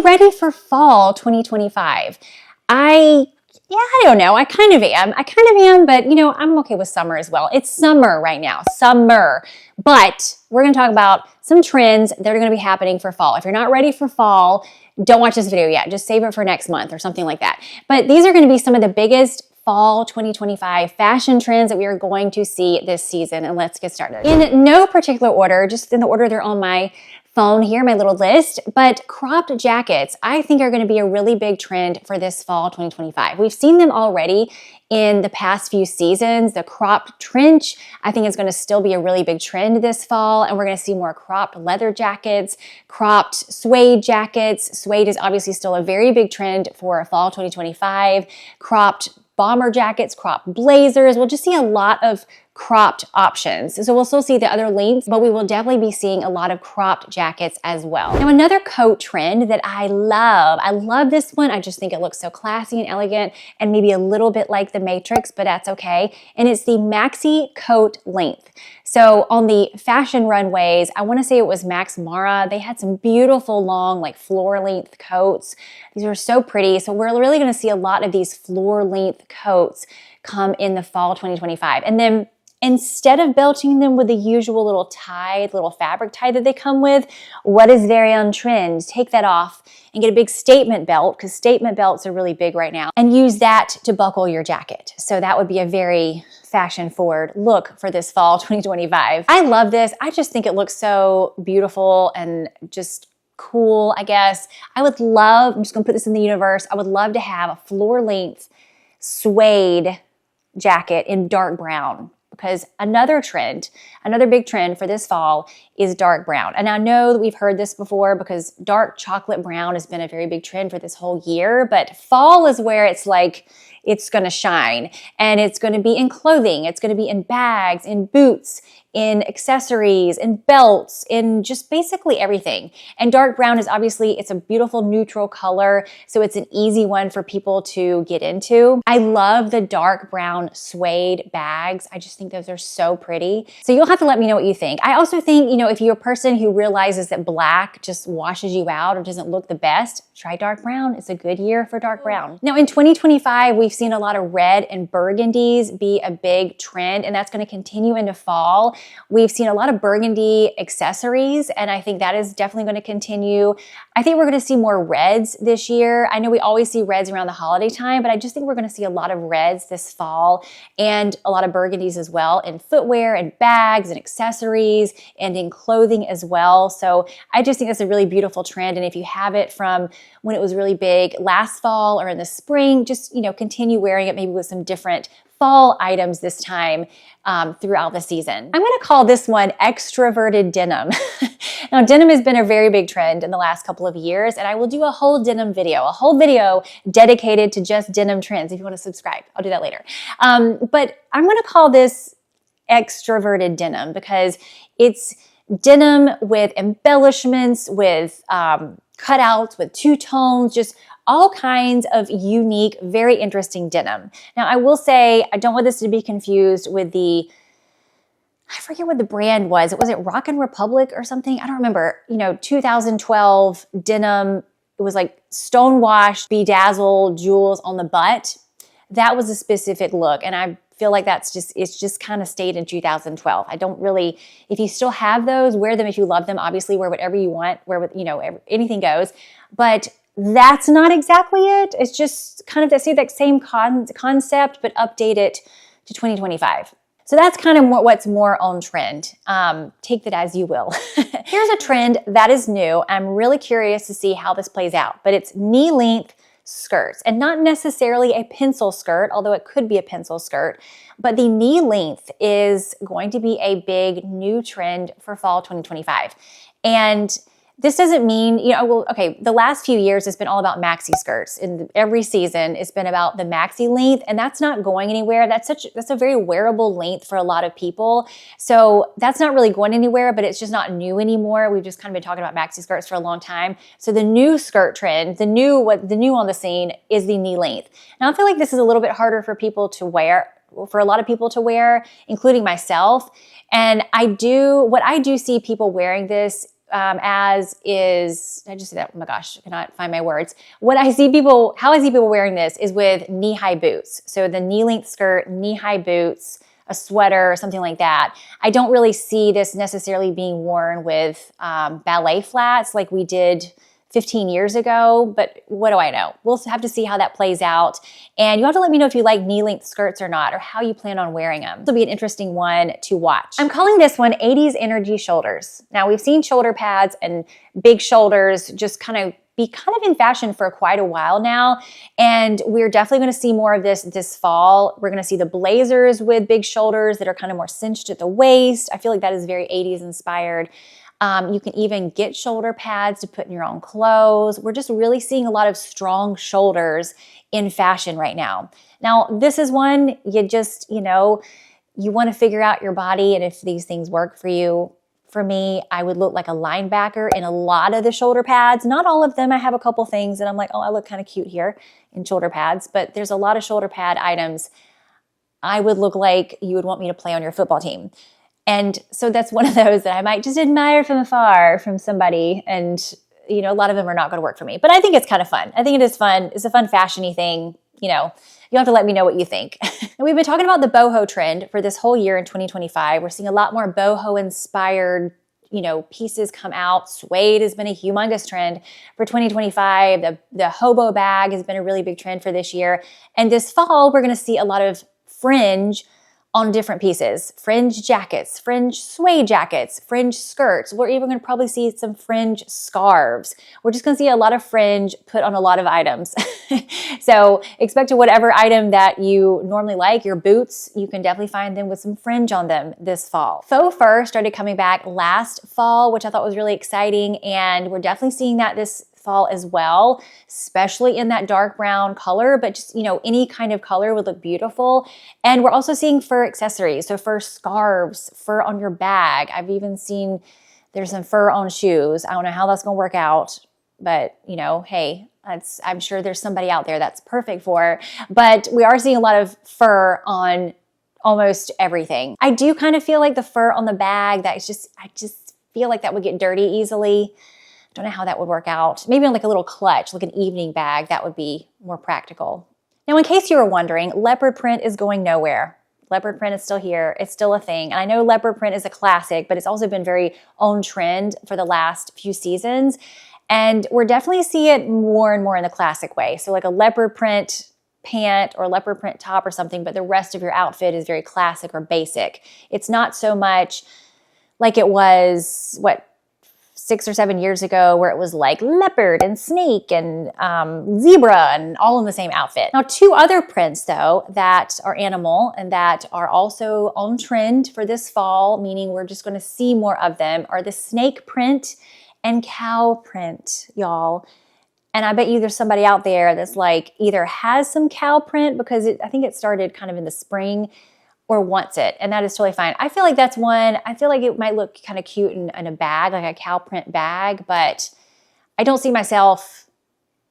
ready for fall 2025? I don't know. I kind of am, but you know, I'm okay with summer as well. It's summer right now, summer. But we're going to talk about some trends that are going to be happening for fall. If you're not ready for fall, don't watch this video yet. Just save it for next month or something like that. But these are going to be some of the biggest fall 2025 fashion trends that we are going to see this season. And let's get started. In no particular order, just in the order they're on my phone here, my little list, but cropped jackets, I think are going to be a really big trend for this fall 2025. We've seen them already in the past few seasons. The cropped trench, I think is going to still be a really big trend this fall, and we're going to see more cropped leather jackets, cropped suede jackets. Suede is obviously still a very big trend for fall 2025. Cropped bomber jackets, cropped blazers. We'll just see a lot of cropped options. So we'll still see the other lengths, but we will definitely be seeing a lot of cropped jackets as well. Now, another coat trend that I love this one. I just think it looks so classy and elegant and maybe a little bit like the Matrix, but that's okay. And it's the Maxi coat length. So on the fashion runways, I want to say it was Max Mara, they had some beautiful long like floor length coats. These are so pretty. So we're really going to see a lot of these floor length coats come in the fall 2025. And then instead of belting them with the usual little tie, little fabric tie that they come with, what is very on trend? Take that off and get a big statement belt, because statement belts are really big right now, and use that to buckle your jacket. So that would be a very fashion forward look for this fall 2025. I love this. I just think it looks so beautiful and just cool, I guess. I'm just gonna put this in the universe. I would love to have a floor length suede jacket in dark brown, because another big trend for this fall is dark brown. And I know that we've heard this before because dark chocolate brown has been a very big trend for this whole year, but fall is where it's like, it's going to shine, and it's going to be in clothing. It's going to be in bags, in boots, in accessories, in belts, in just basically everything. And dark brown is obviously, it's a beautiful neutral color, so it's an easy one for people to get into. I love the dark brown suede bags. I just think those are so pretty. So you'll have to let me know what you think. I also think, you know, if you're a person who realizes that black just washes you out or doesn't look the best, try dark brown. It's a good year for dark brown. Now in 2025, we've seen a lot of red and burgundies be a big trend, and that's going to continue into fall. We've seen a lot of burgundy accessories, and I think that is definitely going to continue. I think we're going to see more reds this year. I know we always see reds around the holiday time, but I just think we're going to see a lot of reds this fall and a lot of burgundies as well in footwear and bags and accessories and in clothing as well. So I just think that's a really beautiful trend. And if you have it from when it was really big last fall or in the spring, just, you know, continue wearing it maybe with some different fall items this time throughout the season. I'm going to call this one extroverted denim. Now, denim has been a very big trend in the last couple of years, and I will do a whole video dedicated to just denim trends. If you want to subscribe, I'll do that later. But I'm going to call this extroverted denim because it's denim with embellishments, with cutouts, with two tones, just all kinds of unique, very interesting denim. Now, I will say, I don't want this to be confused with I forget what the brand was. Was it Rock and Republic or something? I don't remember. You know, 2012 denim. It was like stonewashed, bedazzled jewels on the butt. That was a specific look, and I feel like it's just kind of stayed in 2012. I don't really, if you still have those, wear them if you love them. Obviously, wear whatever you want, anything goes. But that's not exactly it. It's just kind of that same concept, but update it to 2025. So that's kind of what's more on trend. Take that as you will. Here's a trend that is new. I'm really curious to see how this plays out, but it's knee-length skirts, and not necessarily a pencil skirt, although it could be a pencil skirt, but the knee length is going to be a big new trend for fall 2025. And this doesn't mean, the last few years it's been all about maxi skirts. In every season, it's been about the maxi length, and that's not going anywhere. That's a very wearable length for a lot of people. So that's not really going anywhere, but it's just not new anymore. We've just kind of been talking about maxi skirts for a long time. So the new skirt trend, the new on the scene is the knee length. Now I feel like this is a little bit harder for people to wear, for a lot of people to wear, including myself. And what I do see people wearing this as is, did I just say that? Oh my gosh, I cannot find my words. How I see people wearing this is with knee-high boots. So the knee-length skirt, knee-high boots, a sweater, something like that. I don't really see this necessarily being worn with ballet flats like we did 15 years ago, but what do I know? We'll have to see how that plays out. And you have to let me know if you like knee-length skirts or not, or how you plan on wearing them. This will be an interesting one to watch. I'm calling this one 80s Energy Shoulders. Now, we've seen shoulder pads and big shoulders just kind of in fashion for quite a while now. And we're definitely going to see more of this fall. We're going to see the blazers with big shoulders that are kind of more cinched at the waist. I feel like that is very 80s inspired. You can even get shoulder pads to put in your own clothes. We're just really seeing a lot of strong shoulders in fashion right now. Now, this is one you just, you want to figure out your body and if these things work for you. For me, I would look like a linebacker in a lot of the shoulder pads. Not all of them. I have a couple things that I'm like, oh, I look kind of cute here in shoulder pads, but there's a lot of shoulder pad items I would look like you would want me to play on your football team. And so that's one of those that I might just admire from afar from somebody. And, a lot of them are not going to work for me. But I think it's kind of fun. I think it is fun. It's a fun fashion-y thing. You'll have to let me know what you think. And we've been talking about the boho trend for this whole year in 2025. We're seeing a lot more boho-inspired, pieces come out. Suede has been a humongous trend for 2025. The hobo bag has been a really big trend for this year. And this fall, we're going to see a lot of fringe on different pieces. Fringe jackets, fringe suede jackets, fringe skirts. We're even going to probably see some fringe scarves. We're just going to see a lot of fringe put on a lot of items. So expect whatever item that you normally like, your boots, you can definitely find them with some fringe on them this fall. Faux fur started coming back last fall, which I thought was really exciting. And we're definitely seeing that this fall as well, especially in that dark brown color, but just, any kind of color would look beautiful. And we're also seeing fur accessories. So fur scarves, fur on your bag. I've even seen there's some fur on shoes. I don't know how that's going to work out, but hey, I'm sure there's somebody out there that's perfect for, but we are seeing a lot of fur on almost everything. I do kind of feel like the fur on the bag, I just feel like that would get dirty easily. Don't know how that would work out. Maybe on like a little clutch, like an evening bag, that would be more practical. Now, in case you were wondering, leopard print is going nowhere. Leopard print is still here. It's still a thing. And I know leopard print is a classic, but it's also been very on trend for the last few seasons. And we're definitely seeing it more and more in the classic way. So like a leopard print pant or leopard print top or something, but the rest of your outfit is very classic or basic. It's not so much like it was, 6 or 7 years ago, where it was like leopard and snake and zebra and all in the same outfit. Now, two other prints though that are animal and that are also on trend for this fall, meaning we're just going to see more of them, are the snake print and cow print, y'all. And I bet you there's somebody out there that's like either has some cow print because I think it started kind of in the spring, or wants it, and that is totally fine. I feel like that's one, I feel like it might look kind of cute in a bag, like a cow print bag, but I don't see myself,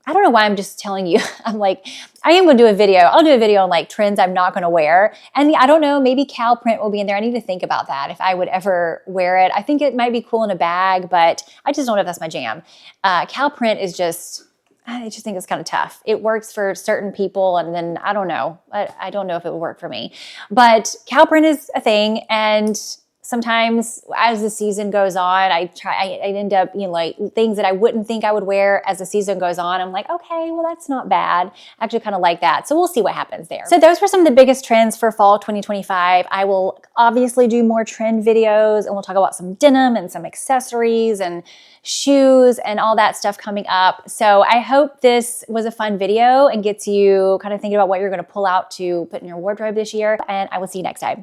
I don't know why I'm just telling you. I'm like, I am going to do a video. I'll do a video on like trends I'm not going to wear. And I don't know, maybe cow print will be in there. I need to think about that if I would ever wear it. I think it might be cool in a bag, but I just don't know if that's my jam. Cow print is just, I just think it's kind of tough. It works for certain people, and then I don't know. I don't know if it would work for me. But cow print is a thing, and sometimes as the season goes on, I end up, like things that I wouldn't think I would wear as the season goes on. I'm like, okay, well, that's not bad. I actually kind of like that. So we'll see what happens there. So those were some of the biggest trends for fall 2025. I will obviously do more trend videos, and we'll talk about some denim and some accessories and shoes and all that stuff coming up. So I hope this was a fun video and gets you kind of thinking about what you're going to pull out to put in your wardrobe this year. And I will see you next time.